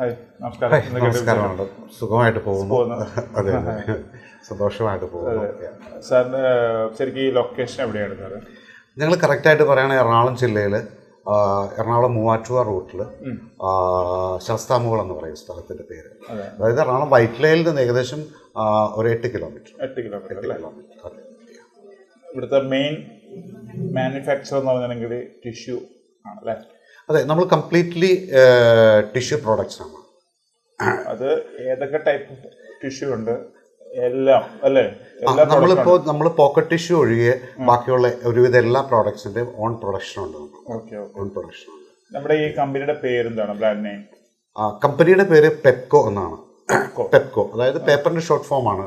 നമസ്കാരമുണ്ട്. സുഖമായിട്ട് പോകുന്നു. അതെ, സന്തോഷമായിട്ട് പോകുന്നു. സാറിന് ശരിക്കും ഈ ലൊക്കേഷൻ എവിടെയാണ് സാറ്? ഞങ്ങൾ കറക്റ്റായിട്ട് പറയുകയാണെങ്കിൽ എറണാകുളം ജില്ലയിൽ എറണാകുളം മൂവാറ്റുപുഴ റൂട്ടിൽ ശാസ്താമുകൾ എന്ന് പറയും സ്ഥലത്തിൻ്റെ പേര്. അതായത് എറണാകുളം വൈറ്റ്ലയിൽ നിന്ന് ഏകദേശം ഒരു 8 കിലോമീറ്റർ. അതെ. ഇവിടുത്തെ മെയിൻ മാനുഫാക്ചർ എന്ന് പറഞ്ഞിട്ടുണ്ടെങ്കിൽ ടിഷ്യൂ ആണല്ലേ? അതെ, നമ്മൾ കംപ്ലീറ്റ്ലി ടിഷ്യൂ പ്രോഡക്ട്സ് ആണ്. അത് ഏതൊക്കെ ടൈപ്പ് ടിഷ്യൂ ഉണ്ട്? എല്ലാം അല്ലേ? നമ്മൾ പോക്കറ്റ് ടിഷ്യൂ ഒഴികെ ബാക്കിയുള്ള ഒരുവിധ എല്ലാ പ്രോഡക്ട്സിന്റെയും ഓൺ പ്രൊഡക്ഷൻ ഉണ്ട്. ഓൺ പ്രൊഡക്ഷൻ ഉണ്ട്. നമ്മുടെ ഈ കമ്പനിയുടെ പേര് എന്താണ്? Brand name? കമ്പനിയുടെ പേര് പെപ്കോ എന്നാണ്. പെപ്കോ അതായത് പേപ്പറിന്റെ ഷോർട്ട് ഫോം ആണ്.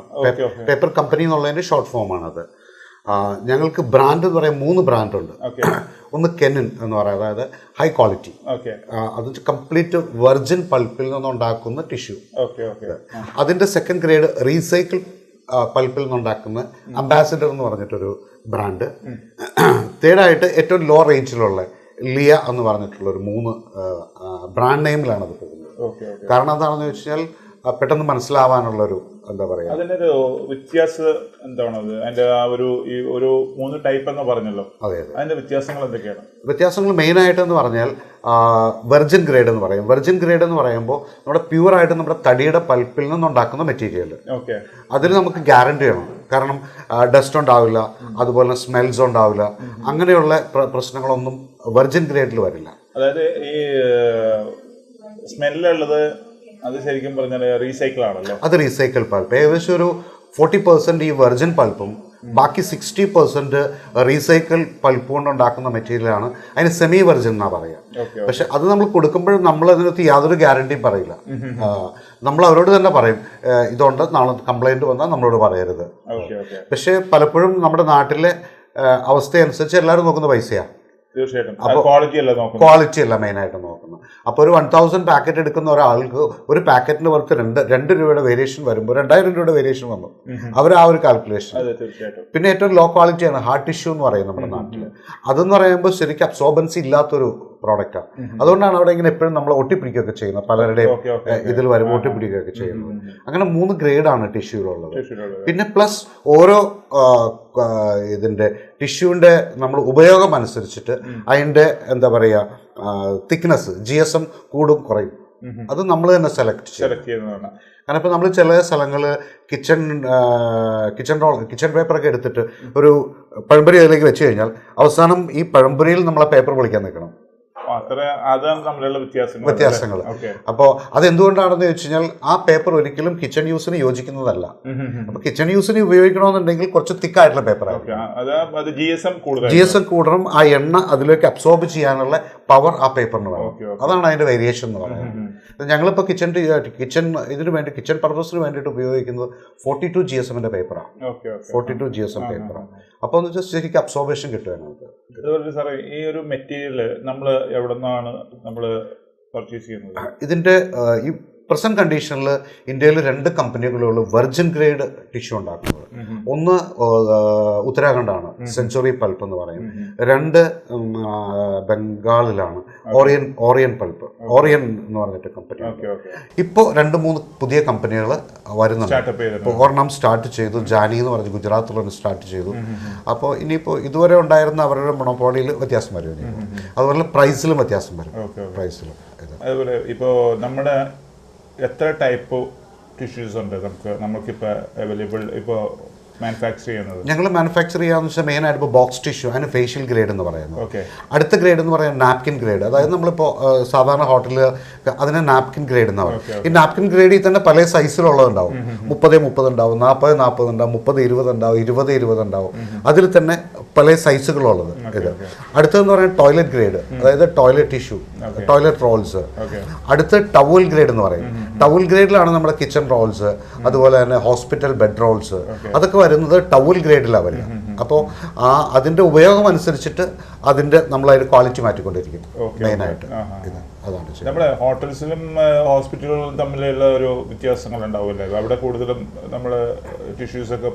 പേപ്പർ കമ്പനി എന്നുള്ളതിന്റെ ഷോർട്ട് ഫോം ആണ് അത്. ഞങ്ങൾക്ക് ബ്രാൻഡ് എന്ന് പറയാൻ 3 ബ്രാൻഡുണ്ട്. ഒന്ന് കെനിൻ എന്ന് പറയാം, അതായത് ഹൈ ക്വാളിറ്റി. അത് കംപ്ലീറ്റ് വെർജിൻ പൾപ്പിൽ നിന്നുണ്ടാക്കുന്ന ടിഷ്യൂ. അതിൻ്റെ സെക്കൻഡ് ഗ്രേഡ് റീസൈക്കിൾ പൾപ്പിൽ നിന്നുണ്ടാക്കുന്ന അംബാസിഡർ എന്ന് പറഞ്ഞിട്ടൊരു ബ്രാൻഡ്. തേർഡായിട്ട് ഏറ്റവും ലോ റേഞ്ചിലുള്ള ലിയ എന്ന് പറഞ്ഞിട്ടുള്ളൊരു 3 ബ്രാൻഡ് നെയിമിലാണ് അത് പോകുന്നത്. കാരണം എന്താണെന്ന് വെച്ച് കഴിഞ്ഞാൽ പെട്ടെന്ന് മനസ്സിലാവാനുള്ളൊരു എന്താ പറയുക, അതിനൊരു വ്യത്യാസം എന്താണത്? അതിന്റെ ആ ഒരു 3 ടൈപ്പ് എന്ന് പറഞ്ഞല്ലോ. അതെ, അതിന്റെ വ്യത്യാസങ്ങൾ എന്തൊക്കെയാണ്? വ്യത്യാസങ്ങൾ മെയിനായിട്ടെന്ന് പറഞ്ഞാൽ വെർജിൻ ഗ്രേഡ് എന്ന് പറയും. വെർജിൻ ഗ്രേഡ് എന്ന് പറയുമ്പോൾ നമ്മുടെ പ്യുവറായിട്ട് നമ്മുടെ തടിയുടെ പൾപ്പിൽ നിന്നുണ്ടാക്കുന്ന മെറ്റീരിയൽ. അതിൽ നമുക്ക് ഗ്യാരണ്ടി വേണം. കാരണം ഡസ്റ്റ് ഉണ്ടാവില്ല, അതുപോലെ സ്മെൽസ് ഉണ്ടാവില്ല, അങ്ങനെയുള്ള പ്രശ്നങ്ങളൊന്നും വെർജിൻ ഗ്രേഡിൽ വരില്ല. അതായത് ഈ സ്മെല്ലുള്ളത് അത് ശരിക്കും പറഞ്ഞാൽ റീസൈക്കിൾ ആണല്ലോ. അത് റീസൈക്കിൾ പൾപ്പ്. ഏകദേശം ഒരു 40% ഈ വെർജിൻ പൾപ്പും ബാക്കി 60% റീസൈക്കിൾ പൾപ്പ് കൊണ്ടുണ്ടാക്കുന്ന മെറ്റീരിയലാണ്. അതിന് സെമി വെർജിൻ എന്നാ പറയുക. പക്ഷെ അത് നമ്മൾ കൊടുക്കുമ്പോഴും നമ്മൾ അതിനകത്ത് യാതൊരു ഗ്യാരണ്ടിയും പറയില്ല. നമ്മൾ അവരോട് തന്നെ പറയും ഇതുണ്ട്, നാളെ കംപ്ലൈൻറ്റ് വന്നാൽ നമ്മളോട് പറയരുത്. പക്ഷെ പലപ്പോഴും നമ്മുടെ നാട്ടിലെ അവസ്ഥ അനുസരിച്ച് എല്ലാവരും നോക്കുന്ന പൈസയാണ്. തീർച്ചയായിട്ടും ക്വാളിറ്റി അല്ല മെയിനായിട്ട് നോക്കുന്നത്. അപ്പോൾ ഒരു 1000 പാക്കറ്റ് എടുക്കുന്ന ഒരാൾക്ക് ഒരു പാക്കറ്റിന് പുറത്ത് 2 രൂപയുടെ വേരിയേഷൻ വരുമ്പോൾ 2000 രൂപയുടെ വേരിയേഷൻ വന്നു. അവർ ആ ഒരു കാൽക്കുലേഷൻ. പിന്നെ ഏറ്റവും ലോ ക്വാളിറ്റിയാണ് ഹാർഡ് ടിഷ്യൂ എന്ന് പറയും നമ്മുടെ നാട്ടിൽ. അതെന്ന് പറയുമ്പോൾ ശരിക്കും അബ്സോർബൻസി ഇല്ലാത്തൊരു പ്രോഡക്റ്റാണ്. അതുകൊണ്ടാണ് അവിടെ ഇങ്ങനെ എപ്പോഴും നമ്മൾ ഒട്ടിപ്പിടിക്കുകയൊക്കെ ചെയ്യുന്നത്. പലരുടെയും ഇതിൽ വരുമ്പോൾ ഒട്ടിപ്പിടിക്കുകയൊക്കെ ചെയ്യുന്നത്. അങ്ങനെ 3 ഗ്രേഡാണ് ടിഷ്യൂലുള്ളത്. പിന്നെ പ്ലസ് ഓരോ ഇതിൻ്റെ ടിഷ്യൂവിൻ്റെ നമ്മൾ ഉപയോഗം അനുസരിച്ചിട്ട് അതിൻ്റെ എന്താ പറയുക തിക്നെസ് GSM കൂടും കുറയും. അത് നമ്മൾ തന്നെ സെലക്ട് ചെയ്യുന്നതാണ്. കാരണം ഇപ്പോൾ നമ്മൾ ചില സ്ഥലങ്ങൾ കിച്ചൺ പേപ്പറൊക്കെ എടുത്തിട്ട് ഒരു പഴംപൊരി അതിലേക്ക് വെച്ച് കഴിഞ്ഞാൽ അവസാനം ഈ പഴംപൊരിയിൽ നമ്മളെ പേപ്പർ പൊളിക്കാൻ നിൽക്കണം. വ്യത്യാസങ്ങൾ. അപ്പോൾ അതെന്തുകൊണ്ടാണെന്ന് ചോദിച്ചു കഴിഞ്ഞാൽ ആ പേപ്പർ ഒരിക്കലും കിച്ചൺ യൂസിന് യോജിക്കുന്നതല്ല. അപ്പൊ കിച്ചൺ യൂസിന് ഉപയോഗിക്കണമെന്നുണ്ടെങ്കിൽ കുറച്ച് തിക്കായിട്ടുള്ള പേപ്പറായിരിക്കും. GSM കൂടണം. ആ എണ്ണ അതിലേക്ക് അബ്സോർബ് ചെയ്യാനുള്ള പവർ ആ പേപ്പറിന് വേണം. അതാണ് അതിന്റെ വേരിയേഷൻ എന്ന് പറയുന്നത്. ഞങ്ങളിപ്പോൾ കിച്ചൺ പർപ്പസിന് വേണ്ടിയിട്ട് ഉപയോഗിക്കുന്നത് 42 GSM പേപ്പറാണ്. 42 GSM പേപ്പറാണ്. അപ്പോൾ എന്ന് വെച്ചാൽ ശരിക്കും അബ്സോർബേഷൻ കിട്ടുവാനായിട്ട്. അതുപോലെ സാറേ ഈ ഒരു മെറ്റീരിയൽ നമ്മൾ എവിടെ നിന്നാണ് നമ്മൾ പർച്ചേസ് ചെയ്യുന്നത്? ഇതിൻ്റെ ഈ പ്രസന്റ് കണ്ടീഷനിൽ ഇന്ത്യയിൽ 2 കമ്പനികളുള്ള വെർജിൻ ഗ്രേഡ് ടിഷ്യൂ ഉണ്ടാക്കുന്നത്. ഒന്ന് ഉത്തരാഖണ്ഡാണ്, സെഞ്ചുറി പൾപ്പ് എന്ന് പറയും. 2 ബംഗാളിലാണ്, ഓറിയൻ പൾപ്പ്, ഓറിയൻ എന്ന് പറഞ്ഞിട്ട് കമ്പനി. ഇപ്പോൾ 2-3 പുതിയ കമ്പനികൾ വരുന്നുണ്ട്. ഇപ്പോൾ ഒരെണ്ണം സ്റ്റാർട്ട് ചെയ്തു, ജാനി എന്ന് പറഞ്ഞ് ഗുജറാത്തിലൊന്ന് സ്റ്റാർട്ട് ചെയ്തു. അപ്പോൾ ഇനിയിപ്പോൾ ഇതുവരെ ഉണ്ടായിരുന്ന അവരുടെ മൊണോപോളിയിൽ വ്യത്യാസം വരും. അതുപോലെ പ്രൈസിലും വ്യത്യാസം വരും. പ്രൈസിലും അതുപോലെ ഇപ്പോൾ നമ്മുടെ എത്ര ടൈപ്പ് ടിഷ്യൂസ് ഉണ്ട് നമുക്കിപ്പോൾ അവൈലബിൾ ഇപ്പോൾ മാനുഫാക്ചർ ചെയ്യുന്നത്? ഞങ്ങൾ മാനുഫാക്ചർ ചെയ്യാന്ന് വെച്ചാൽ മെയിനായിട്ട് ഇപ്പോൾ ബോക്സ് ടിഷ്യൂ, അതിന് ഫേഷ്യൽ ഗ്രേഡ് എന്ന് പറയുന്നത്. അടുത്ത ഗ്രേഡ് എന്ന് പറയുന്നത് നാപ്കിൻ ഗ്രേഡ്. അതായത് നമ്മളിപ്പോൾ സാധാരണ ഹോട്ടലിൽ അതിന് നാപ്കിൻ ഗ്രേഡ് എന്ന് പറയും. ഈ നാപ്കിൻ ഗ്രേഡിൽ തന്നെ പല സൈസിലുള്ളതുണ്ടാവും. 30-30 ഉണ്ടാവും, 40-40 ഉണ്ടാവും, 30-20 ഉണ്ടാവും, 20-20 ഉണ്ടാവും. അതിൽ തന്നെ പല സൈസുകളുള്ളത് ഇത്. അടുത്തതെന്ന് പറയുന്നത് ടോയ്ലറ്റ് ഗ്രേഡ്, അതായത് ടോയ്ലറ്റ് ടിഷ്യൂ, ടോയ്ലറ്റ് റോൾസ്. അടുത്ത് ടവൽ ഗ്രേഡ് എന്ന് പറയും. ടവൽ ഗ്രേഡിലാണ് നമ്മുടെ കിച്ചൺ റോൾസ്, അതുപോലെ തന്നെ ഹോസ്പിറ്റൽ ബെഡ് റോൾസ്, അതൊക്കെ വരുന്നത് ടവൽ ഗ്രേഡിലാണ് വരിക. അപ്പോൾ അതിൻ്റെ ഉപയോഗം അനുസരിച്ചിട്ട് അതിൻ്റെ നമ്മളതിൻ്റെ ക്വാളിറ്റി മാറ്റിക്കൊണ്ടിരിക്കും മെയിനായിട്ട്. ഇത് അതാണ് നമ്മുടെ ഹോട്ടൽസിലും ഹോസ്പിറ്റലുകളും തമ്മിലുള്ള ഒരു വ്യത്യാസങ്ങൾ ഉണ്ടാവില്ലേ? അവിടെ കൂടുതലും നമ്മൾ ടിഷ്യൂസൊക്കെ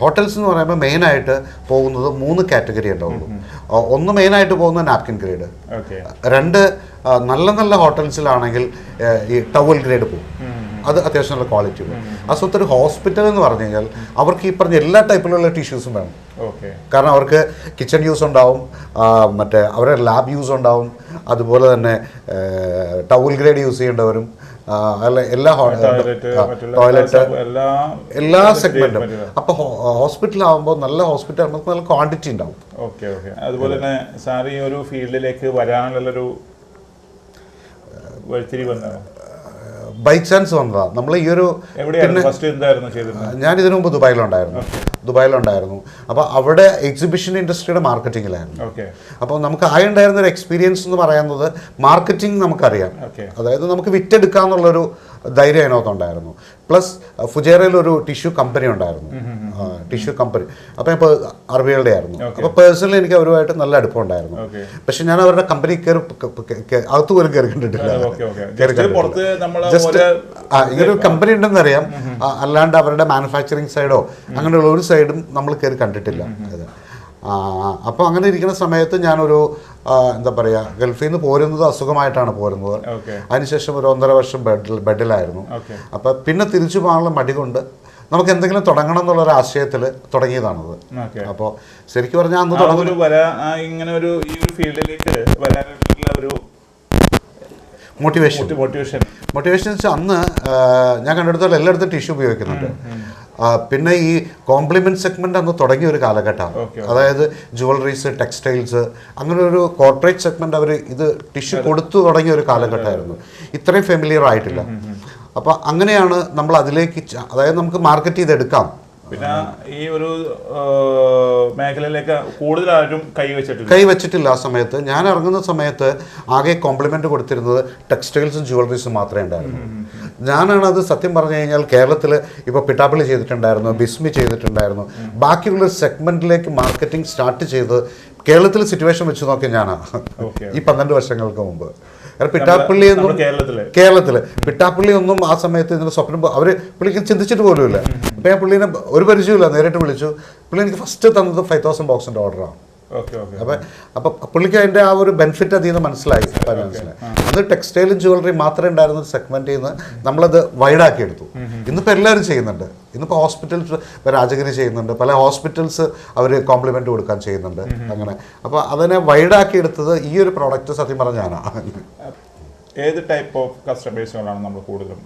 ഹോട്ടൽസ് എന്ന് പറയുമ്പോൾ മെയിനായിട്ട് പോകുന്നത് 3 കാറ്റഗറി ഉണ്ടാവുള്ളൂ. ഒന്ന് മെയിനായിട്ട് പോകുന്നത് നാപ്കിൻ ഗ്രേഡ്, 2 നല്ല നല്ല ഹോട്ടൽസിലാണെങ്കിൽ ഈ ടവൽ ഗ്രേഡ് പോകും, അത് അത്യാവശ്യം നല്ല ക്വാളിറ്റി പോകും. അസുഖത്തൊരു ഹോസ്പിറ്റൽ എന്ന് പറഞ്ഞു കഴിഞ്ഞാൽ അവർക്ക് ഈ പറഞ്ഞ എല്ലാ ടൈപ്പിലുള്ള ടിഷ്യൂസും വേണം. കാരണം അവർക്ക് കിച്ചൺ യൂസ് ഉണ്ടാവും, മറ്റേ അവരുടെ ലാബ് യൂസ് ഉണ്ടാവും, അതുപോലെ തന്നെ ടവൽ ഗ്രേഡ് യൂസ് ചെയ്യേണ്ടവരും, അല്ല എല്ലാ ടോയ്ലറ്റ് എല്ലാ സെഗ്മെന്റും. അപ്പൊ ഹോസ്പിറ്റലാകുമ്പോൾ നല്ല ഹോസ്പിറ്റൽ നമുക്ക് നല്ല ക്വാണ്ടിറ്റി ഉണ്ടാവും. അതുപോലെ തന്നെ സാർ ഈ ഒരു ഫീൽഡിലേക്ക് വരാനുള്ളൊരു വഴിത്തിരി വന്നോ? ബൈ ചാൻസ് വന്നതാണ്. നമ്മൾ ഈ ഒരു ഞാൻ ഇതിനു മുമ്പ് ദുബായിലുണ്ടായിരുന്നു. അപ്പോൾ അവിടെ എക്സിബിഷൻ ഇൻഡസ്ട്രിയുടെ മാർക്കറ്റിങ്ങിലായിരുന്നു. അപ്പോൾ നമുക്ക് ഉണ്ടായിരുന്ന ഒരു എക്സ്പീരിയൻസ് എന്ന് പറയുന്നത് മാർക്കറ്റിംഗ് നമുക്കറിയാം, അതായത് നമുക്ക് വിറ്റെടുക്കാന്നുള്ളൊരു ധൈര്യം അതിനകത്തുണ്ടായിരുന്നു. പ്ലസ് ഫുജേറയിൽ ഒരു ടിഷ്യൂ കമ്പനി ഉണ്ടായിരുന്നു, ടിഷ്യൂ കമ്പനി. അപ്പോൾ ഇപ്പോൾ അറബികളുടെ ആയിരുന്നു. അപ്പോൾ പേഴ്സണലി എനിക്ക് അവരുമായിട്ട് നല്ല അടുപ്പമുണ്ടായിരുന്നു. പക്ഷെ ഞാൻ അവരുടെ കമ്പനി അകത്ത് പോലും കയറി കണ്ടിട്ടില്ല. ജസ്റ്റ് ഇങ്ങനൊരു കമ്പനി ഉണ്ടെന്ന് അറിയാം, അല്ലാണ്ട് അവരുടെ മാനുഫാക്ചറിങ് സൈഡോ അങ്ങനെയുള്ള ഒരു സൈഡും നമ്മൾ കയറി കണ്ടിട്ടില്ല. അപ്പോൾ അങ്ങനെ ഇരിക്കുന്ന സമയത്ത് ഞാനൊരു എന്താ പറയുക, ഗൾഫിൽ നിന്ന് പോരുന്നത് അസുഖമായിട്ടാണ് പോരുന്നത്. അതിനുശേഷം ഒരു 1.5 വർഷം ബെഡിലായിരുന്നു. അപ്പോൾ പിന്നെ തിരിച്ചു പോകാനുള്ള മടി കൊണ്ട് നമുക്ക് എന്തെങ്കിലും തുടങ്ങണം എന്നുള്ളൊരു ആശയത്തിൽ തുടങ്ങിയതാണത്. അപ്പോൾ ശരിക്കും പറഞ്ഞാൽ അന്ന് ഇങ്ങനെ ഒരു ഈ ഒരു ഫീൽഡിലേക്ക് വരാനുള്ള ഒരു മോട്ടിവേഷൻ വെച്ചാൽ അന്ന് ഞാൻ കണ്ടെടുത്തോളം എല്ലായിടത്തും ടിഷ്യൂ ഉപയോഗിക്കുന്നുണ്ട്. പിന്നെ ഈ കോംപ്ലിമെന്റ് സെഗ്മെന്റ് അന്ന് തുടങ്ങിയ ഒരു കാലഘട്ടമാണ്. അതായത് ജുവലറീസ്, ടെക്സ്റ്റൈൽസ്, അങ്ങനെ ഒരു കോർപ്പറേറ്റ് സെഗ്മെന്റ് അവർ ഇത് ടിഷ്യൂ കൊടുത്തു തുടങ്ങിയ ഒരു കാലഘട്ടമായിരുന്നു. ഇത്രയും ഫെമിലിയർ ആയിട്ടില്ല. അപ്പോൾ അങ്ങനെയാണ് നമ്മൾ അതിലേക്ക്, അതായത് നമുക്ക് മാർക്കറ്റ് ചെയ്തെടുക്കാം. പിന്നെ ഈ ഒരു മേഖലയിലേക്ക് കൂടുതലാരും കൈവച്ചിട്ടില്ല. ആ സമയത്ത് ഞാൻ ഇറങ്ങുന്ന സമയത്ത് ആകെ കോംപ്ലിമെന്റ് കൊടുത്തിരുന്നത് ടെക്സ്റ്റൈൽസും ജുവലറീസും മാത്രമേ ഉണ്ടായിരുന്നു. ഞാനാണത് സത്യം പറഞ്ഞു കഴിഞ്ഞാൽ കേരളത്തിൽ ഇപ്പോൾ പിട്ടാപ്പള്ളി ചെയ്തിട്ടുണ്ടായിരുന്നു, ബിസ്മി ചെയ്തിട്ടുണ്ടായിരുന്നു. ബാക്കിയുള്ള സെഗ്മെന്റിലേക്ക് മാർക്കറ്റിംഗ് സ്റ്റാർട്ട് ചെയ്ത് കേരളത്തിൽ സിറ്റുവേഷൻ വെച്ച് നോക്കി ഞാനാണ് ഈ 12 വർഷങ്ങൾക്ക് മുമ്പ്. പിട്ടാപ്പള്ളി ഒന്നും കേരളത്തില് പിട്ടാപ്പള്ളി ഒന്നും ആ സമയത്ത് ഇതിന്റെ സ്വപ്നം പുള്ളിക്ക് ചിന്തിച്ചിട്ട് പോലുമില്ല. അപ്പൊ ഞാൻ പുള്ളീനെ ഒരു പരിചയമില്ല, നേരിട്ട് വിളിച്ചു. പുള്ളി എനിക്ക് ഫസ്റ്റ് തന്നത് 5000 ബോക്സിന്റെ ഓർഡറാണ്. അപ്പൊ പുള്ളിക്ക് അതിന്റെ ആ ഒരു ബെനിഫിറ്റ് അതിൽ നിന്ന് മനസ്സിലായി. അത് ടെക്സ്റ്റൈലും ജുവലറി മാത്രമേ ഉണ്ടായിരുന്ന ഒരു സെഗ്മെന്റിൽ നിന്ന് നമ്മളത് വൈഡാക്കി എടുത്തു. ഇന്നിപ്പോൾ എല്ലാവരും ചെയ്യുന്നുണ്ട്. ഇന്നിപ്പോൾ ഹോസ്പിറ്റൽസ് രാജഗിരി ചെയ്യുന്നുണ്ട്, പല ഹോസ്പിറ്റൽസ് അവർ കോംപ്ലിമെന്റ് കൊടുക്കാൻ ചെയ്യുന്നുണ്ട്. അങ്ങനെ അപ്പോൾ അതിനെ വൈഡാക്കി എടുത്തത് ഈ ഒരു പ്രോഡക്റ്റ് സത്യം പറഞ്ഞാണ്. ഏത് ടൈപ്പ് ഓഫ് കസ്റ്റമേഴ്സുകളാണ് നമ്മൾ കൂടുതലും?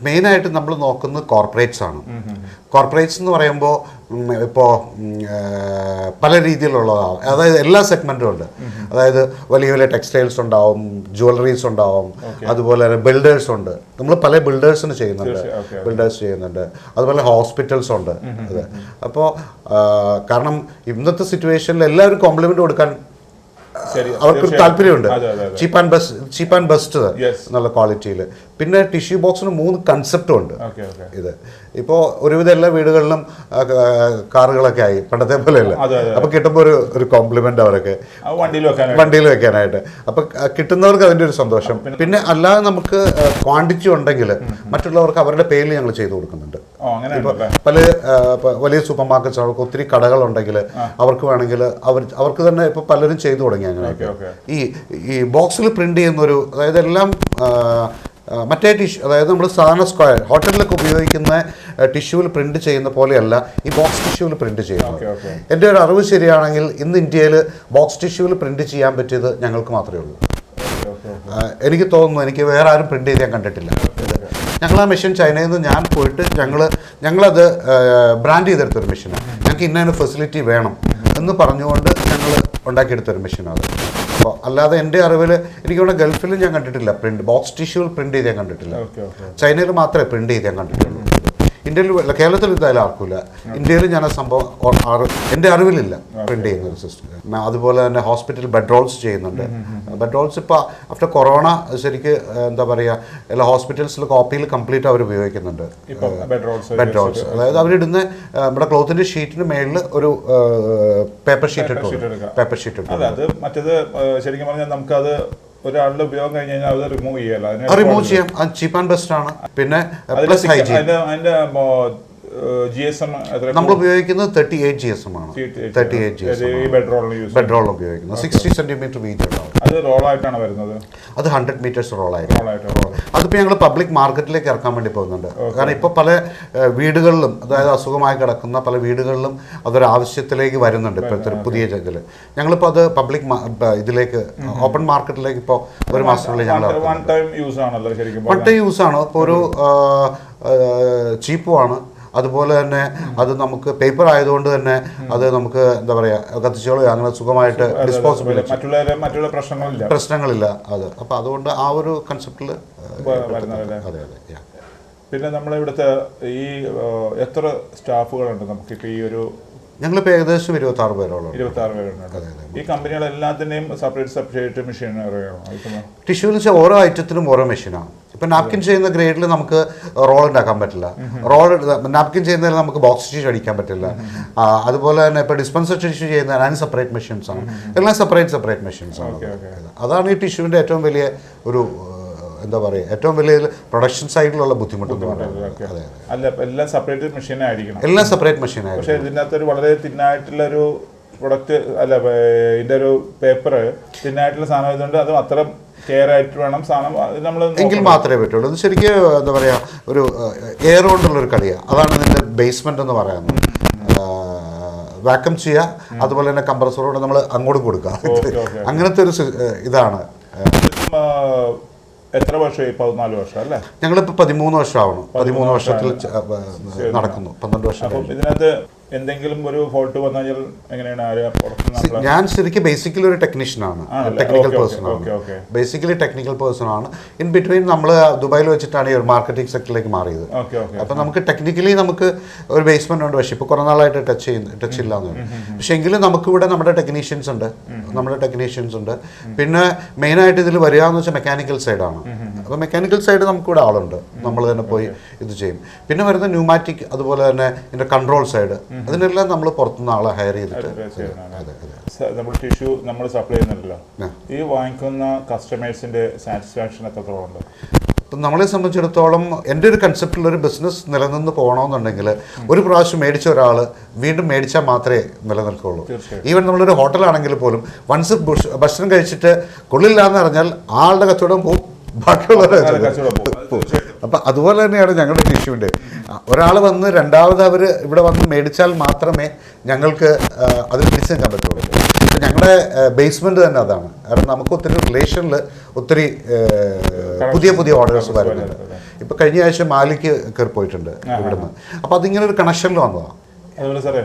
മെയിനായിട്ട് നമ്മൾ നോക്കുന്നത് കോർപ്പറേറ്റ്സ് ആണ്. കോർപ്പറേറ്റ്സ് എന്ന് പറയുമ്പോൾ ഇപ്പോൾ പല രീതിയിലുള്ളതാണ്, അതായത് എല്ലാ സെഗ്മെൻറ്റും ഉണ്ട്. അതായത് വലിയ വലിയ ടെക്സ്റ്റൈൽസ് ഉണ്ടാവും, ജുവലറീസ് ഉണ്ടാവും, അതുപോലെ തന്നെ ബിൽഡേഴ്സ് ഉണ്ട്. നമ്മൾ പല ബിൽഡേഴ്സ് ചെയ്യുന്നുണ്ട്, അതുപോലെ ഹോസ്പിറ്റൽസ് ഉണ്ട്. അതെ. അപ്പോൾ കാരണം ഇന്നത്തെ സിറ്റുവേഷനിൽ എല്ലാവരും കോംപ്ലിമെന്റ് കൊടുക്കാൻ അവർക്കൊരു താല്പര്യമുണ്ട്. ചീപ്പ് ആൻഡ് ബെസ്റ്റ് എന്നുള്ള ക്വാളിറ്റിയിൽ. പിന്നെ ടിഷ്യൂ ബോക്സിന് 3 കൺസെപ്റ്റും ഉണ്ട്. ഇത് ഇപ്പോൾ ഒരുവിധം എല്ലാ വീടുകളിലും കാറുകളൊക്കെ ആയി, പണ്ടത്തെ പോലെയല്ല. അപ്പൊ കിട്ടുമ്പോൾ ഒരു കോംപ്ലിമെന്റ് അവരൊക്കെ വണ്ടിയിൽ വെക്കാനായിട്ട്. അപ്പൊ കിട്ടുന്നവർക്ക് അതിന്റെ ഒരു സന്തോഷം. പിന്നെ അല്ലാതെ നമുക്ക് ക്വാണ്ടിറ്റി ഉണ്ടെങ്കിൽ മറ്റുള്ളവർക്ക് അവരുടെ പേരിൽ ഞങ്ങൾ ചെയ്തു കൊടുക്കുന്നുണ്ട്. ഇപ്പൊ പല വലിയ സൂപ്പർ മാർക്കറ്റ്സ്, അവർക്ക് ഒത്തിരി കടകളുണ്ടെങ്കിൽ അവർക്ക് വേണമെങ്കിൽ അവർക്ക് തന്നെ ഇപ്പൊ പലരും ചെയ്തു തുടങ്ങി. അങ്ങനെയൊക്കെ ഈ ബോക്സിൽ പ്രിന്റ് ചെയ്യുന്നൊരു, അതായത് എല്ലാം മറ്റേ ടിഷ്യൂ, അതായത് നമ്മൾ സാധാരണ സ്ക്വയർ ഹോട്ടലിലൊക്കെ ഉപയോഗിക്കുന്ന ടിഷ്യൂവിൽ പ്രിന്റ് ചെയ്യുന്ന പോലെയല്ല ഈ ബോക്സ് ടിഷ്യൂവിൽ പ്രിന്റ് ചെയ്യുന്നത്. എൻ്റെ ഒരു അറിവ് ശരിയാണെങ്കിൽ ഇന്ന് ഇന്ത്യയിൽ ബോക്സ് ടിഷ്യൂവിൽ പ്രിന്റ് ചെയ്യാൻ പറ്റിയത് ഞങ്ങൾക്ക് മാത്രമേ ഉള്ളൂ. എനിക്ക് തോന്നുന്നു, എനിക്ക് വേറെ ആരും പ്രിന്റ് ചെയ്ത് ഞാൻ കണ്ടിട്ടില്ല. ഞങ്ങൾ ആ മെഷീൻ ചൈനയിൽ നിന്ന് ഞാൻ പോയിട്ട് ഞങ്ങളത് ബ്രാൻഡ് ചെയ്തെടുത്തൊരു മെഷീനാണ്. ഞങ്ങൾക്ക് ഇന്ന ഫെസിലിറ്റി വേണം എന്ന് പറഞ്ഞുകൊണ്ട് ഞങ്ങൾ ഉണ്ടാക്കിയെടുത്തൊരു മെഷീനാണ്. അപ്പോൾ അല്ലാതെ എൻ്റെ അറിവിൽ എനിക്കിവിടെ ഗൾഫിലും ഞാൻ കണ്ടിട്ടില്ല ബോക്സ് ടിഷ്യൂവിൽ പ്രിന്റ് ചെയ്ത് ഞാൻ കണ്ടിട്ടില്ല. ചൈനയിൽ മാത്രമേ പ്രിന്റ് ചെയ്ത് ഞാൻ കണ്ടിട്ടുള്ളൂ. ഇന്ത്യയിൽ കേരളത്തിൽ എന്തായാലും ആർക്കില്ല. ഇന്ത്യയിൽ ഞാൻ ആ സംഭവം എൻ്റെ അറിവിലില്ല പ്രിന്റ് ചെയ്യുന്ന ഒരു സിസ്റ്റം. അതുപോലെ തന്നെ ഹോസ്പിറ്റൽ ബെഡ് റോൾസ് ചെയ്യുന്നുണ്ട്. ബെഡ് റോൾസ് ഇപ്പോൾ ആഫ്റ്റർ കൊറോണ ശരിക്ക് എന്താ പറയുക, എല്ലാ ഹോസ്പിറ്റൽസിൽ കോപ്പിയിൽ കംപ്ലീറ്റ് അവർ ഉപയോഗിക്കുന്നുണ്ട് ബെഡ് റോൾസ്. അതായത് അവരിടുന്ന നമ്മുടെ ക്ലോത്തിന്റെ ഷീറ്റിന് മേളിൽ ഒരു പേപ്പർ ഷീറ്റ് ഇട്ടു. അത് മറ്റേത് ശരിക്കും പറഞ്ഞാൽ നമുക്കത് ഒരാളുടെ ഉപയോഗം കഴിഞ്ഞ് കഴിഞ്ഞാൽ അത് റിമൂവ് റിമൂവ് ചെയ്യാം. അത് ചീപ്പ് ആൻഡ് ബെസ്റ്റ് ആണ്. പിന്നെ പ്ലസ് ഹൈജീൻ. അതിന്റെ GSM നമ്മൾ ഉപയോഗിക്കുന്നത് 38 GSM ആണ്. 38 GSM ബെഡ് റോൾ ഉപയോഗിക്കുന്നത് 60 സെന്റിമീറ്റർ വീതി ഉണ്ടാവും. അത് റോളായിട്ടാണ് വരുന്നത്. അത് 100 മീറ്റേഴ്സ് റോളായിരിക്കും. അതിപ്പോൾ ഞങ്ങൾ പബ്ലിക് മാർക്കറ്റിലേക്ക് ഇറക്കാൻ വേണ്ടി പോകുന്നുണ്ട്. കാരണം ഇപ്പോൾ പല വീടുകളിലും, അതായത് അസുഖമായി കിടക്കുന്ന പല വീടുകളിലും അതൊരു ആവശ്യത്തിലേക്ക് വരുന്നുണ്ട്. ഇപ്പോഴത്തെ ഒരു പുതിയ ഇതിൽ ഞങ്ങളിപ്പോൾ അത് പബ്ലിക് ഇതിലേക്ക് ഓപ്പൺ മാർക്കറ്റിലേക്ക് ഇപ്പോൾ ഒരു മാസത്തിനുള്ളിൽ ഞങ്ങൾ വൺ ടൈം യൂസ് ആണ്. ഇപ്പോൾ ഒരു ചീപ്പുമാണ്. അതുപോലെ തന്നെ അത് നമുക്ക് പേപ്പർ ആയതുകൊണ്ട് തന്നെ അത് നമുക്ക് എന്താ പറയുക, കത്തിച്ചോളോ അങ്ങനെ സുഖമായിട്ട് ഡിസ്പോസിബിൾ, മറ്റുള്ള പ്രശ്നങ്ങളില്ല. അത് അപ്പോൾ അതുകൊണ്ട് ആ ഒരു കൺസെപ്റ്റിൽ അതെ. പിന്നെ നമ്മുടെ ഇവിടുത്തെ ഈ എത്ര സ്റ്റാഫുകളുണ്ട് നമുക്കിപ്പോൾ ഈ ഒരു? ഞങ്ങളിപ്പോൾ ഏകദേശം 26 പേരോളം. 26 പേരുണ്ട്. ഈ കമ്പനികളെല്ലാത്തിൻ്റെയും സെപ്പറേറ്റ് മെഷീനറിയാണോ? ടിഷ്യൂ എന്ന് വെച്ചാൽ ഓരോ ഐറ്റത്തിനും ഓരോ മെഷീനാണ്. ഇപ്പം നാപ്കിൻ ചെയ്യുന്ന ഗ്രേഡിൽ നമുക്ക് റോൾ ഉണ്ടാക്കാൻ പറ്റില്ല. നാപ്കിൻ ചെയ്യുന്നതിൽ നമുക്ക് ബോക്സ് ടിഷ്യൂ അടിക്കാൻ പറ്റില്ല. അതുപോലെ തന്നെ ഇപ്പോൾ ഡിസ്പെൻസർ ടിഷ്യൂ ചെയ്യുന്നതിന് അതിന് സെപ്പറേറ്റ് മെഷീൻസ് ആണ്. എല്ലാം സെപ്പറേറ്റ് മെഷീൻസ് ആണ്. അതാണ് ഈ ടിഷ്യൂവിൻ്റെ ഏറ്റവും വലിയ ഒരു എന്താ പറയുക, ഏറ്റവും വലിയ പ്രൊഡക്ഷൻ സൈഡിലുള്ള ബുദ്ധിമുട്ടെന്ന് പറയുന്നത്. അല്ല, എല്ലാം സെപ്പറേറ്റ് മെഷീനായിരിക്കണം. എല്ലാം സെപ്പറേറ്റ് മെഷീനായിരിക്കും. പക്ഷേ ഇതിനകത്തൊരു വളരെ തിന്നായിട്ടുള്ളൊരു പ്രൊഡക്റ്റ് അല്ല, ഇതിൻ്റെ ഒരു പേപ്പർ തിന്നായിട്ടുള്ള സാധനം ആയതുകൊണ്ട് അത് അത്ര കെയർ ആയിട്ട് വേണം സാധനം നമ്മൾ എങ്കിൽ മാത്രമേ പറ്റുള്ളൂ. ഇത് ശരിക്കും എന്താ പറയുക, ഒരു എയർ കൊണ്ടുള്ളൊരു കളിയാണ്. അതാണ് ഇതിൻ്റെ ബേസ്മെൻ്റ് എന്ന് പറയുന്നത്. വാക്വം ചെയ്യുക, അതുപോലെ തന്നെ കംപ്രസറോട് നമ്മൾ അങ്ങോട്ട് കൊടുക്കുക. അങ്ങനത്തെ ഒരു ഇതാണ്. എത്ര വർഷമായി? 14 വർഷം അല്ലേ? ഞങ്ങളിപ്പോൾ 13 വർഷം ആവണം. 13 വർഷത്തിൽ നടക്കുന്നു. 12 വർഷം. ഇതിനകത്ത് എന്തെങ്കിലും ഒരു ഫോൾട്ട് വന്നു കഴിഞ്ഞാൽ എങ്ങനെയാണ്? ഞാൻ ശരിക്കും ബേസിക്കലി ഒരു ടെക്നീഷ്യനാണ്, ടെക്നിക്കൽ പേഴ്സൺ ആണ്. ഇൻ ബിറ്റ്വീൻ നമ്മൾ ദുബായിൽ വെച്ചിട്ടാണ് ഈ ഒരു മാർക്കറ്റിംഗ് സെക്ടറിലേക്ക് മാറിയത്. അപ്പം നമുക്ക് ടെക്നിക്കലി നമുക്ക് ഒരു ബേസ്മെന്റ് ഉണ്ട്. പക്ഷേ ഇപ്പോൾ കുറേ നാളായിട്ട് ടച്ച് ഇല്ല എന്ന് പറയും. പക്ഷേ എങ്കിലും നമുക്കിവിടെ നമ്മുടെ ടെക്നീഷ്യൻസ് ഉണ്ട്. പിന്നെ മെയിനായിട്ട് ഇതിൽ വരിക എന്ന് വെച്ചാൽ മെക്കാനിക്കൽ സൈഡാണ്. അപ്പോൾ മെക്കാനിക്കൽ സൈഡ് നമുക്കിവിടെ ആളുണ്ട്. നമ്മൾ തന്നെ പോയി ഇത് ചെയ്യും. പിന്നെ വരുന്ന ന്യൂമാറ്റിക്, അതുപോലെ തന്നെ ഇതിൻ്റെ കൺട്രോൾ സൈഡ്, അതിനെല്ലാം നമ്മൾ പുറത്തുനിന്ന് ആളെ ഹയർ ചെയ്തിട്ട് നമ്മൾ ടിഷ്യൂ നമ്മൾ സപ്ലൈ ചെയ്യുന്നുണ്ടല്ലോ. ഈ വാങ്ങിക്കുന്ന കസ്റ്റമേഴ്സിന്റെ സാറ്റിസ്ഫാക്ഷൻ എത്രത്തോളം ഉണ്ട്? ഇപ്പം നമ്മളെ സംബന്ധിച്ചിടത്തോളം എൻ്റെ ഒരു കൺസെപ്റ്റിൽ ഒരു ബിസിനസ് നിലനിന്ന് പോകണമെന്നുണ്ടെങ്കിൽ ഒരു പ്രാവശ്യം മേടിച്ച ഒരാൾ വീണ്ടും മേടിച്ചാൽ മാത്രമേ നിലനിൽക്കുള്ളൂ. ഈവൻ നമ്മളൊരു ഹോട്ടലാണെങ്കിൽ പോലും വൺസ് ഭക്ഷണം കഴിച്ചിട്ട് കൊള്ളില്ല എന്ന് പറഞ്ഞാൽ ആളുടെ കച്ചവടം പോകും, ബാക്കിയുള്ളവരെ അപ്പം അതുപോലെ തന്നെയാണ് ഞങ്ങളുടെ ടിഷ്യൂവിൻ്റെ. ഒരാൾ വന്ന് രണ്ടാമത് അവർ ഇവിടെ വന്ന് മേടിച്ചാൽ മാത്രമേ ഞങ്ങൾക്ക് അതിൽ പിടിച്ചു നിൽക്കാൻ പറ്റുള്ളൂ. അപ്പം ഞങ്ങളുടെ ബേസ്മെൻറ്റ് തന്നെ അതാണ്. കാരണം നമുക്ക് ഒത്തിരി റിലേഷനിൽ ഒത്തിരി പുതിയ ഓർഡേഴ്സ് വരുന്നുണ്ട്. ഇപ്പം കഴിഞ്ഞ ആഴ്ച മാലിക്ക് കയറി പോയിട്ടുണ്ട് ഇവിടുന്ന്. അപ്പോൾ അതിങ്ങനെ ഒരു കണക്ഷനിൽ വന്നതാണ്. അതുപോലെ സാറേ,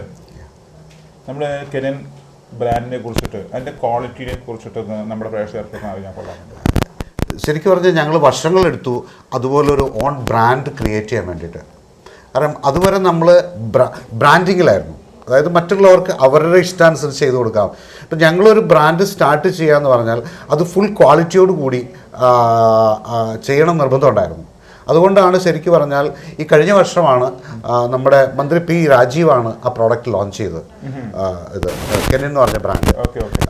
നമ്മുടെ കെനിയൻ ബ്രാൻഡിനെ കുറിച്ചിട്ട്, അതിൻ്റെ ക്വാളിറ്റിയെ കുറിച്ചിട്ടൊന്ന് നമ്മുടെ പ്രേക്ഷകർക്ക് അറിയാൻ കൊള്ളാറുണ്ട്. ശരിക്കും പറഞ്ഞാൽ ഞങ്ങൾ വർഷങ്ങളെടുത്തു അതുപോലൊരു ഓൺ ബ്രാൻഡ് ക്രിയേറ്റ് ചെയ്യാൻ വേണ്ടിയിട്ട്. കാരണം അതുവരെ നമ്മൾ ബ്രാൻഡിങ്ങിലായിരുന്നു. അതായത് മറ്റുള്ളവർക്ക് അവരുടെ ഇഷ്ടാനുസരിച്ച് ചെയ്ത് കൊടുക്കാം. ഇപ്പം ഞങ്ങളൊരു ബ്രാൻഡ് സ്റ്റാർട്ട് ചെയ്യുക എന്ന് പറഞ്ഞാൽ അത് ഫുൾ ക്വാളിറ്റിയോട് കൂടി ചെയ്യണം നിർബന്ധം ഉണ്ടായിരുന്നു. അതുകൊണ്ടാണ് ശരിക്കും പറഞ്ഞാൽ ഈ കഴിഞ്ഞ വർഷമാണ് നമ്മുടെ മന്ത്രി പി രാജീവാണ് ആ പ്രോഡക്റ്റ് ലോഞ്ച് ചെയ്തത്. ഇത് കെനിയൻ എന്ന് പറഞ്ഞ ബ്രാൻഡ്.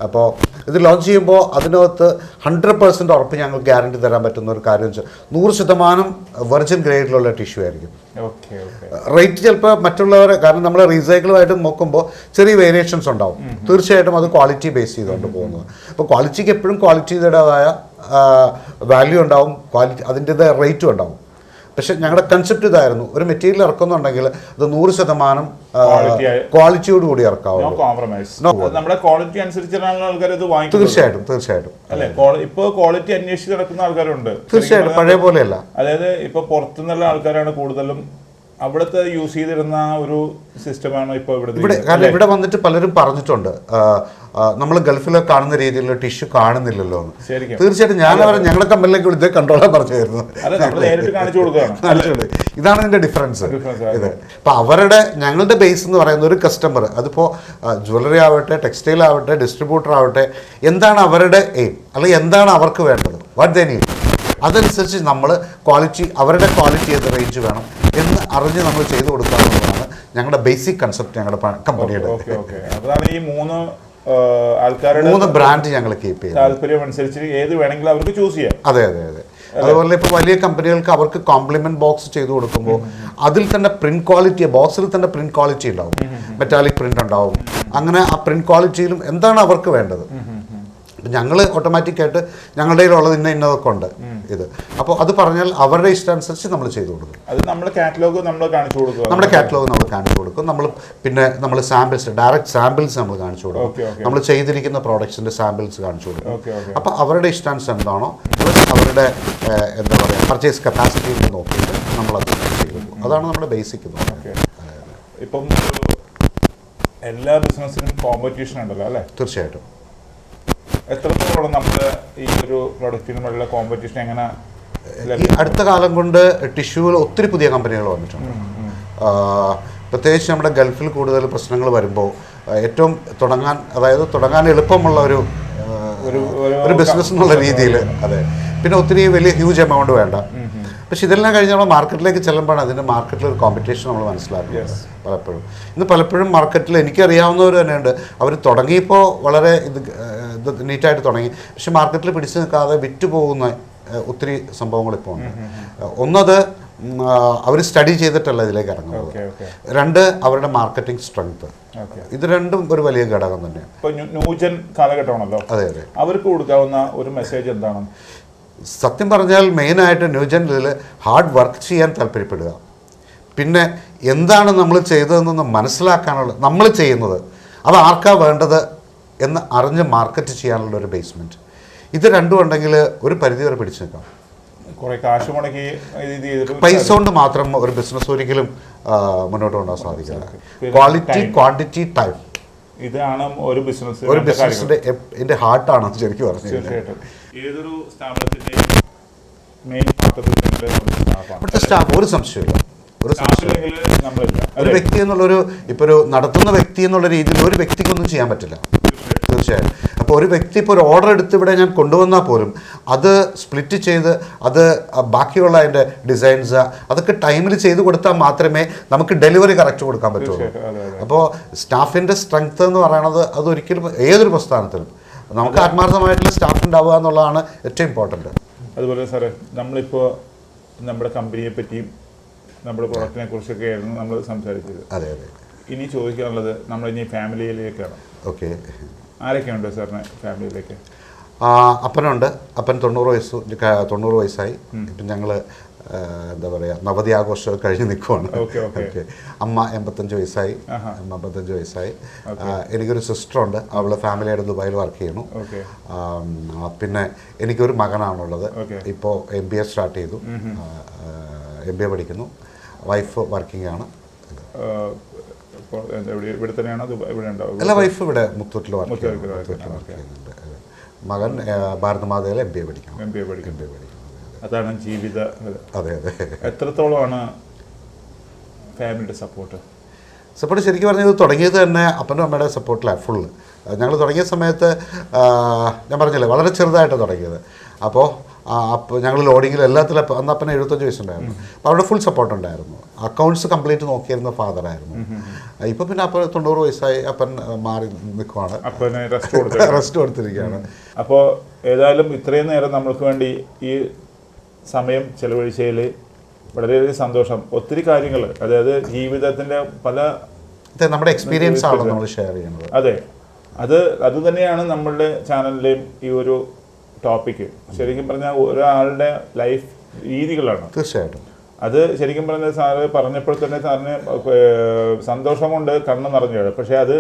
അപ്പോൾ ഇത് ലോഞ്ച് ചെയ്യുമ്പോൾ അതിനകത്ത് 100% ഉറപ്പ് ഞങ്ങൾ ഗ്യാരണ്ടി തരാൻ പറ്റുന്ന ഒരു കാര്യം വെച്ചാൽ 100% വെർജിൻ ഗ്രേഡിലുള്ള ടിഷ്യൂ ആയിരിക്കും. റേറ്റ് ചിലപ്പോൾ മറ്റുള്ളവരെ, കാരണം നമ്മൾ റീസൈക്കിളുമായിട്ട് നോക്കുമ്പോൾ ചെറിയ വേരിയേഷൻസ് ഉണ്ടാവും. തീർച്ചയായിട്ടും അത് ക്വാളിറ്റി ബേസ് ചെയ്തുകൊണ്ട് പോകുന്നത്. അപ്പോൾ ക്വാളിറ്റിക്ക് എപ്പോഴും ക്വാളിറ്റിയുടേതായ വാല്യൂ ഉണ്ടാവും, അതിൻ്റെതായ റേറ്റും ഉണ്ടാവും. പക്ഷെ ഞങ്ങളുടെ കൺസെപ്റ്റ് ഇതായിരുന്നു, ഒരു മെറ്റീരിയൽ ഇറക്കുന്നുണ്ടെങ്കിൽ അത് 100% ക്വാളിറ്റിയോട് കൂടി ഇറക്കാവുള്ളൂ. നമ്മുടെ ക്വാളിറ്റി അനുസരിച്ചാണ് ആൾക്കാർ ഇത് വാങ്ങിക്കുന്നത്. തീർച്ചയായിട്ടും അല്ലെ, ഇപ്പോൾ ക്വാളിറ്റി അന്വേഷിച്ച് നടക്കുന്ന ആൾക്കാരുണ്ട്. തീർച്ചയായിട്ടും പഴയ പോലെയല്ല. അതായത് ഇപ്പോൾ പുറത്തുനിന്നുള്ള ആൾക്കാരാണ് കൂടുതലും അവിടുത്തെ യൂസ് ചെയ്തിരുന്ന ഒരു സിസ്റ്റമാണ് ഇപ്പോൾ ഇവിടെ കാരണം ഇവിടെ വന്നിട്ട് പലരും പറഞ്ഞിട്ടുണ്ട് നമ്മൾ ഗൾഫിലൊക്കെ കാണുന്ന രീതിയിലുള്ള ടിഷ്യൂ കാണുന്നില്ലല്ലോ എന്ന്. തീർച്ചയായിട്ടും ഞാൻ ഞങ്ങളുടെ കമ്പനിയിലേക്ക് ഇതേ കൺട്രോളാൻ പറഞ്ഞായിരുന്നു. ഇതാണ് ഇതിന്റെ ഡിഫറൻസ്. ഇത് ഇപ്പൊ അവരുടെ ഞങ്ങളുടെ ബേസ് എന്ന് പറയുന്ന ഒരു കസ്റ്റമർ, അതിപ്പോ ജ്വല്ലറി ആവട്ടെ, ടെക്സ്റ്റൈൽ ആവട്ടെ, ഡിസ്ട്രിബ്യൂട്ടർ ആവട്ടെ, എന്താണ് അവരുടെ എയിം അല്ലെങ്കിൽ എന്താണ് അവർക്ക് വേണ്ടത്, വാട്ട് ദേ നീഡ്, അതനുസരിച്ച് നമ്മൾ ക്വാളിറ്റി, അവരുടെ ക്വാളിറ്റി ഏത് റേഞ്ച് വേണം എന്ന് അറിഞ്ഞ് നമ്മൾ ചെയ്തു കൊടുക്കുക എന്നുള്ളതാണ് ഞങ്ങളുടെ ബേസിക് കൺസെപ്റ്റ്. ഞങ്ങളുടെ കമ്പനിയുടെ അതാണ് ഈ ആൾക്കാരുടെ 3 ബ്രാൻഡ് ഞങ്ങൾ കീപ്പ് ചെയ്യും. താല്പര്യം അനുസരിച്ച് ഏത് വേണമെങ്കിലും അവർക്ക് ചൂസ് ചെയ്യാം. അതെ അതെ അതെ. അതുപോലെ ഇപ്പോൾ വലിയ കമ്പനികൾക്ക് അവർക്ക് കോംപ്ലിമെന്റ് ബോക്സ് ചെയ്ത് കൊടുക്കുമ്പോൾ അതിൽ തന്നെ പ്രിന്റ് ക്വാളിറ്റി, ബോക്സിൽ തന്നെ പ്രിന്റ് ക്വാളിറ്റി ഉണ്ടാവും, മെറ്റാലിക് പ്രിന്റ് ഉണ്ടാവും. അങ്ങനെ ആ പ്രിന്റ് ക്വാളിറ്റിയിലും എന്താണ് അവർക്ക് വേണ്ടത്. ഞങ്ങൾ ഓട്ടോമാറ്റിക്കായിട്ട് ഞങ്ങളുടെ കയ്യിലുള്ളത് ഇന്നതൊക്കെ ഉണ്ട് ഇത്. അപ്പോൾ അത് പറഞ്ഞാൽ അവരുടെ ഇഷ്ടാനുസരിച്ച് നമ്മൾ ചെയ്തു കൊടുക്കും. അത് നമ്മുടെ കാറ്റലോഗ് നമ്മൾ കാണിച്ചു കൊടുക്കും. നമ്മുടെ കാറ്റലോഗ് നമ്മൾ കാണിച്ചു കൊടുക്കും. പിന്നെ നമ്മൾ സാമ്പിൾസ്, ഡയറക്റ്റ് സാമ്പിൾസ് നമ്മൾ കാണിച്ചു കൊടുക്കും. നമ്മൾ ചെയ്തിരിക്കുന്ന പ്രോഡക്ട്സിന്റെ സാമ്പിൾസ് കാണിച്ചു കൊടുക്കും. അപ്പോൾ അവരുടെ ഇഷ്ടാനുസരണം എന്താണോ അവരുടെ എന്താ പറയുക പർച്ചേസ് കപ്പാസിറ്റി നോക്കിയിട്ട് നമ്മളത് ചെയ്തു കൊടുക്കും. അതാണ് നമ്മുടെ ബേസിക്. ഇപ്പം എല്ലാ ബിസിനസ്സിനും കോമ്പറ്റീഷൻ ഉണ്ടല്ലോ അല്ലേ? തീർച്ചയായിട്ടും. എത്രത്തോളം നമ്മുടെ ഈ ഒരു പ്രൊഡക്റ്റിനുമുള്ള കോമ്പറ്റീഷൻ എങ്ങനെ? ഈ അടുത്ത കാലം കൊണ്ട് ടിഷ്യൂവിൽ ഒത്തിരി പുതിയ കമ്പനികൾ വന്നിട്ടുണ്ട്. പ്രത്യേകിച്ച് നമ്മുടെ ഗൾഫിൽ കൂടുതൽ പ്രശ്നങ്ങൾ വരുമ്പോൾ ഏറ്റവും തുടങ്ങാൻ എളുപ്പമുള്ള ഒരു ബിസിനസ് എന്നുള്ള രീതിയിൽ. അതെ. പിന്നെ ഒത്തിരി വലിയ ഹ്യൂജ് എമൗണ്ട് വേണ്ട. പക്ഷെ ഇതെല്ലാം കഴിഞ്ഞ് നമ്മൾ മാർക്കറ്റിലേക്ക് ചെല്ലുമ്പോഴാണ് അതിൻ്റെ മാർക്കറ്റിൽ ഒരു കോമ്പറ്റീഷൻ നമ്മൾ മനസ്സിലാക്കുന്നത്. പലപ്പോഴും മാർക്കറ്റിൽ എനിക്കറിയാവുന്നവർ തന്നെയുണ്ട്, അവർ തുടങ്ങിയപ്പോൾ വളരെ ഇത് നീറ്റായിട്ട് തുടങ്ങി, പക്ഷെ മാർക്കറ്റിൽ പിടിച്ചു നിൽക്കാതെ വിറ്റുപോകുന്ന ഒത്തിരി സംഭവങ്ങൾ ഇപ്പോൾ ഉണ്ട്. ഒന്നത് അവർ സ്റ്റഡി ചെയ്തിട്ടല്ല ഇതിലേക്ക് ഇറങ്ങുന്നത്. 2 അവരുടെ മാർക്കറ്റിംഗ് സ്ട്രെങ്ത്. ഇത് രണ്ടും ഒരു വലിയ ഘടകം തന്നെയാണ്. ന്യൂജൻ കാലഘട്ടമാണല്ലോ. അതെ അതെ. അവർക്ക് കൊടുക്കാവുന്ന ഒരു മെസ്സേജ് എന്താണ്? സത്യം പറഞ്ഞാൽ മെയിനായിട്ട് ന്യൂജനിൽ ഹാർഡ് വർക്ക് ചെയ്യാൻ താല്പര്യപ്പെടുക. പിന്നെ എന്താണ് നമ്മൾ ചെയ്തതെന്നൊന്ന് മനസ്സിലാക്കാനുള്ള, നമ്മൾ ചെയ്യുന്നത് അത് ആർക്കാ വേണ്ടത് എന്ന് അറിഞ്ഞ് മാർക്കറ്റ് ചെയ്യാനുള്ള ഒരു ബേസ്മെൻറ്റ്. ഇത് രണ്ടും ഉണ്ടെങ്കിൽ ഒരു പരിധി വരെ പിടിച്ചു നിൽക്കാം. കുറേ കാശ് മുടക്കി പൈസ കൊണ്ട് മാത്രം ഒരു ബിസിനസ് ഒരിക്കലും മുന്നോട്ട് കൊണ്ടുപോകാൻ സാധിക്കില്ല. ക്വാളിറ്റി, ക്വാണ്ടിറ്റി, ടൈം, ഇതാണ് ഒരു ബിസിനസിന്റെ ഹാർട്ടാണ് ശരിക്കും പറഞ്ഞത്. ഏതൊരു സ്ഥാപനത്തിന്റെ മെയിൻ ഇവിടുത്തെ സ്റ്റാഫ് ഒരു സംശയമില്ല. ഒരു വ്യക്തി എന്നുള്ളൊരു ഇപ്പോൾ ഒരു നടത്തുന്ന വ്യക്തി എന്നുള്ള രീതിയിൽ ഒരു വ്യക്തിക്കൊന്നും ചെയ്യാൻ പറ്റില്ല. തീർച്ചയായും. അപ്പോൾ ഒരു വ്യക്തി ഇപ്പോൾ ഒരു ഓർഡർ എടുത്ത് ഇവിടെ ഞാൻ കൊണ്ടുവന്നാൽ പോലും അത് സ്പ്ലിറ്റ് ചെയ്ത് അത് ബാക്കിയുള്ള അതിൻ്റെ ഡിസൈൻസ് അതൊക്കെ ടൈമിൽ ചെയ്ത് കൊടുത്താൽ മാത്രമേ നമുക്ക് ഡെലിവറി കറക്റ്റ് കൊടുക്കാൻ പറ്റുള്ളൂ. അപ്പോൾ സ്റ്റാഫിൻ്റെ സ്ട്രെങ്ത് എന്ന് പറയുന്നത് അതൊരിക്കലും ഏതൊരു പ്രസ്ഥാനത്തിലും നമുക്ക് ആത്മാർത്ഥമായിട്ടുള്ള സ്റ്റാഫ് ഉണ്ടാവുക എന്നുള്ളതാണ് ഏറ്റവും ഇമ്പോർട്ടൻറ്റ്. അതുപോലെ സാറേ, നമ്മളിപ്പോൾ നമ്മുടെ കമ്പനിയെ പറ്റിയും നമ്മുടെ പ്രൊഡക്റ്റിനെ കുറിച്ചൊക്കെ ആയിരുന്നു നമ്മൾ സംസാരിച്ചത്. അതെ അതെ. ഇനി ചോദിക്കാനുള്ളത് നമ്മൾ ഇനി ഫാമിലിയിലേക്കാണ്. ഓക്കെ. ആരൊക്കെയുണ്ട് സാറിന് ഫാമിലിയിലേക്ക്? അപ്പനുണ്ട്. അപ്പൻ 90 വയസ്സായി. ഇപ്പം ഞങ്ങൾ എന്താ പറയുക നവതി ആഘോഷം കഴിഞ്ഞ് നിൽക്കുവാണ്. ഓക്കെ. അമ്മ 85 വയസ്സായി. എനിക്കൊരു സിസ്റ്ററുണ്ട്. അവൾ ഫാമിലിയായിട്ട് ദുബായിൽ വർക്ക് ചെയ്യുന്നു. പിന്നെ എനിക്കൊരു മകനാണുള്ളത്. ഇപ്പോൾ MBA സ്റ്റാർട്ട് ചെയ്തു, MBA പഠിക്കുന്നു. വൈഫ് വർക്കിംഗ് ആണ്. അല്ല, വൈഫ് ഇവിടെ മുത്തൂറ്റിൽ വർക്ക് ചെയ്യുന്നുണ്ട്. മകൻ ഭാരതമാതയിൽ MBA പഠിക്കണം. അതാണ് ജീവിത. അതെ അതെ. എത്രത്തോളമാണ് ഫാമിലിയുടെ സപ്പോർട്ട്? ശരിക്കും പറഞ്ഞത് തുടങ്ങിയത് തന്നെ അപ്പനും അമ്മയുടെ സപ്പോർട്ടിലാണ് ഫുള്ള്. ഞങ്ങൾ തുടങ്ങിയ സമയത്ത് ഞാൻ പറഞ്ഞില്ലേ വളരെ ചെറുതായിട്ടാണ് തുടങ്ങിയത്. അപ്പോൾ ഞങ്ങൾ ലോഡിങ്ങിൽ എല്ലാത്തിലും അന്ന് അപ്പന് 75 വയസ്സുണ്ടായിരുന്നു. അപ്പോൾ അവിടെ ഫുൾ സപ്പോർട്ട് ഉണ്ടായിരുന്നു. അക്കൗണ്ട്സ് കംപ്ലീറ്റ് നോക്കിയിരുന്ന ഫാദറായിരുന്നു. ഇപ്പം പിന്നെ അപ്പൻ 90 വയസ്സായി. അപ്പൻ മാറി നിൽക്കുവാണ്, റെസ്റ്റ് കൊടുത്തിരിക്കുകയാണ്. അപ്പോൾ ഏതായാലും ഇത്രയും നേരം നമ്മൾക്ക് വേണ്ടി ഈ സമയം ചെലവഴിച്ചതിൽ വളരെയധികം സന്തോഷം. ഒത്തിരി കാര്യങ്ങൾ, അതായത് ജീവിതത്തിൻ്റെ പല നമ്മുടെ എക്സ്പീരിയൻസ് ആണ് നമ്മൾ ഷെയർ ചെയ്യുന്നത്. അതെ, അത് തന്നെയാണ് നമ്മളുടെ ചാനലിലെയും ഈ ഒരു ടോപ്പിക്ക്. ശരിക്കും പറഞ്ഞാൽ ഒരാളുടെ ലൈഫ് രീതികളാണ്. തീർച്ചയായിട്ടും. അത് ശരിക്കും പറഞ്ഞാൽ സാറ് പറഞ്ഞപ്പോൾ തന്നെ സാറിന് സന്തോഷം കൊണ്ട് കണ്ണ് നിറഞ്ഞു. പക്ഷേ അത്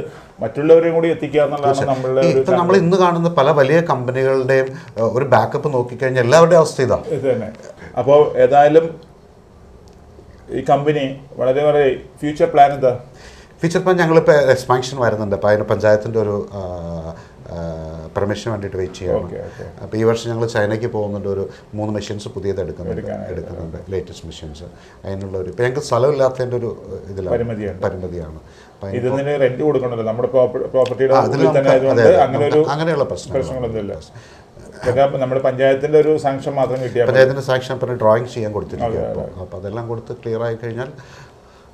മറ്റുള്ളവരെയും കൂടി എത്തിക്കുക എന്നുള്ളതാണ് നമ്മളുടെ. ഇപ്പം നമ്മൾ ഇന്ന് കാണുന്ന പല വലിയ കമ്പനികളുടെയും ഒരു ബാക്കപ്പ് നോക്കിക്കഴിഞ്ഞാൽ എല്ലാവരുടെയും അവസ്ഥ ഇതാണ്. ഇത് തന്നെ. അപ്പോൾ ഏതായാലും ഈ കമ്പനി വളരെ വളരെ ഫ്യൂച്ചർ പ്ലാൻ എന്താ? ഫ്യൂച്ചർ പ്ലാൻ ഞങ്ങളിപ്പോൾ എക്സ്പാൻഷൻ വരുന്നുണ്ട്. അപ്പോൾ അതിന് പഞ്ചായത്തിൻ്റെ ഒരു പെർമിഷന് വേണ്ടിയിട്ട് വെയിറ്റ് ചെയ്യണം. അപ്പോൾ ഈ വർഷം ഞങ്ങൾ ചൈനയ്ക്ക് പോകുന്നുണ്ട്. ഒരു 3 മെഷീൻസ് പുതിയത് എടുക്കുന്നുണ്ട് ലേറ്റസ്റ്റ് മെഷീൻസ്. അതിനുള്ളൊരു ഇപ്പം ഞങ്ങൾക്ക് സ്ഥലമില്ലാത്തതിൻ്റെ ഒരു ഇതിലാണ് പരിമിതിയാണ്. ഇതിന് റെന്റ് കൊടുക്കണമല്ലോ നമ്മുടെ പ്രോപ്പർട്ടിയുടെ അങ്ങനെയുള്ള പ്രശ്നങ്ങളൊന്നുമില്ല. നമ്മുടെ പഞ്ചായത്തിന്റെ ഒരു സാങ്ഷൻ മാത്രം കിട്ടിയാൽ പഞ്ചായത്തിന്റെ സാങ്ഷൻ പിന്നെ ഡ്രോയിങ് ചെയ്യാൻ കൊടുത്തിരിക്കുക. അപ്പോൾ അതെല്ലാം കൊടുത്ത് ക്ലിയർ ആയി കഴിഞ്ഞാൽ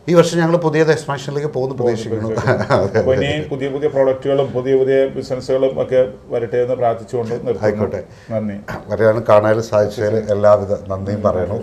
ഈ വർഷം ഞങ്ങൾ പുതിയ എക്സ്പാൻഷനിലേക്ക് പോകുന്നു പ്രതീക്ഷിക്കുന്നു. അപ്പോൾ ഇനി പുതിയ പുതിയ പ്രോഡക്റ്റുകളും പുതിയ ബിസിനസ്സുകളും ഒക്കെ വരട്ടെ എന്ന് പ്രാർത്ഥിച്ചുകൊണ്ട് നിർത്തുന്നു. ആയിക്കോട്ടെ, നന്ദി. വരെയാണ് കാണാൻ സാധിച്ചതിൽ എല്ലാവിധ നന്ദിയും പറയണം.